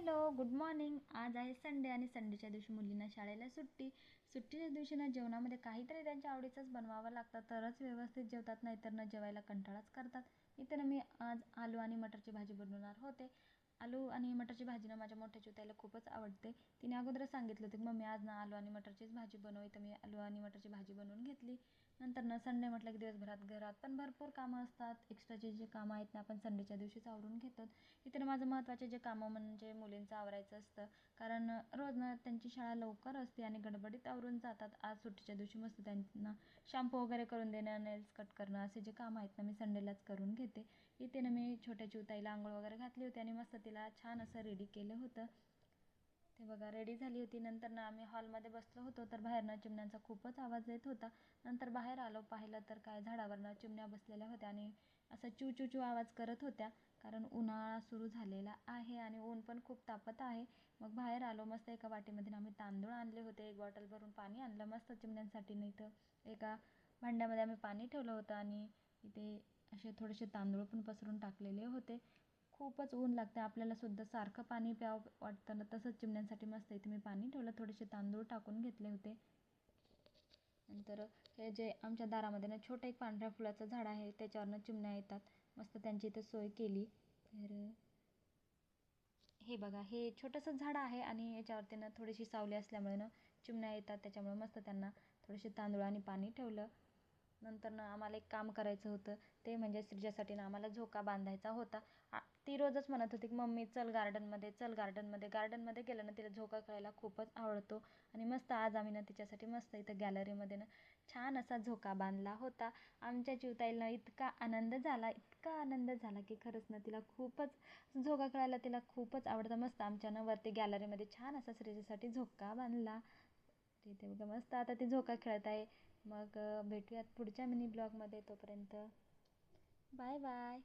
Hello, good morning. आज आहे Sunday आणि संडेच्या दिवशी मुलींना शाळेला सुट्टी. सुट्टीच्या दिवशी ना जेवणामध्ये काहीतरी त्यांच्या आवडीचंच बनवावं लागतं, तरच व्यवस्थित जेवतात, नाहीतर न जेवायला कंटाळाच करतात. इथे ना मी आज आलू आणि मटरची भाजी बनवणार होते. आलू आणि मटरची भाजी ना माझ्या मोठ्या चिवताईला खूपच आवडते. तिने अगोदरच सांगितलं होतं की मम्मी आज ना आलू आणि मटरचीच भाजी बनव. तर मी आलू आणि मटरची भाजी बनवून घेतली. नंतर ना संडे म्हटलं की दिवसभरात घरात पण भरपूर कामं असतात. एक्स्ट्राचे जे कामं आहेत ना आपण संडेच्या दिवशीच आवरून घेतो. इतर माझं महत्त्वाचे जे कामं म्हणजे मुलींचं आवरायचं असतं, कारण रोज ना त्यांची शाळा लवकर असते आणि गडबडीत आवरून जातात. आज सुट्टीच्या दिवशी मस्त त्यांना शॅम्पू वगैरे करून देणं, नेल्स कट करणं असे जे कामं आहेत ना मी संडेलाच करून घेते. इथे ना मी छोट्या चिवताईला आंघोळ वगैरे घातली होती आणि मस्त तिला छान असं रेडी केलं होतं. ते बघा रेडी झाली होती. नंतर ना आम्ही हॉलमध्ये बसलो होतो, तर बाहेरनं चिमण्यांचा खूपच आवाज येत होता. नंतर बाहेर आलो, पाहिलं तर काय झाडावरनं चिमण्या बसलेल्या होत्या आणि असं चू चू चू आवाज करत होत्या, कारण उन्हाळा सुरू झालेला आहे आणि ऊन पण खूप तापत आहे. मग बाहेर आलो, मस्त एका वाटीमध्ये आम्ही तांदूळ आणले होते, एक बॉटल भरून पाणी आणलं मस्त चिमण्यांसाठी. नाही तर एका भांड्यामध्ये आम्ही पाणी ठेवलं होतं आणि इथे असे थोडेसे तांदूळ पण पसरून टाकलेले होते. खूपच ऊन लागते आपल्याला सुद्धा, सारखं पाणी प्यावं वाटतं ना, तसंच चिमण्यांसाठी मस्त इथे मी पाणी ठेवलं, थोडेसे तांदूळ टाकून घेतले होते. नंतर हे जे आमच्या दारामध्ये ना छोटं एक पांढऱ्या फुलाचं झाड आहे, त्याच्यावरनं चिमण्या येतात. मस्त त्यांची इथं सोय केली. तर हे बघा, हे छोटंसं झाड आहे आणि याच्यावरती ना थोडीशी सावली असल्यामुळे ना चिमण्या येतात, त्याच्यामुळे मस्त त्यांना थोडेसे तांदूळ आणि पाणी ठेवलं. नंतर ना आम्हाला एक काम करायचं होतं, ते म्हणजे श्रीजासाठी ना आम्हाला झोका बांधायचा होता. ती रोजच म्हणत होती की मम्मी चल गार्डनमध्ये, चल गार्डनमध्ये. गार्डनमध्ये गेलं ना तिला झोका खेळायला खूपच आवडतो आणि मस्त आज आम्ही ना तिच्यासाठी मस्त इथं गॅलरीमध्ये ना छान असा झोका बांधला होता. आमच्या चिवताईला इतका आनंद झाला, इतका आनंद झाला की खरंच ना तिला खूपच झोका खेळायला तिला खूपच आवडतं. मस्त आमच्या ना वरती गॅलरीमध्ये छान असा श्रीजासाठी झोका बांधला. तिथे बघा मस्त आता ती झोका खेळत आहे. मग भेटूयात पुढच्या मिनी ब्लॉगमध्ये. तोपर्यंत बाय बाय.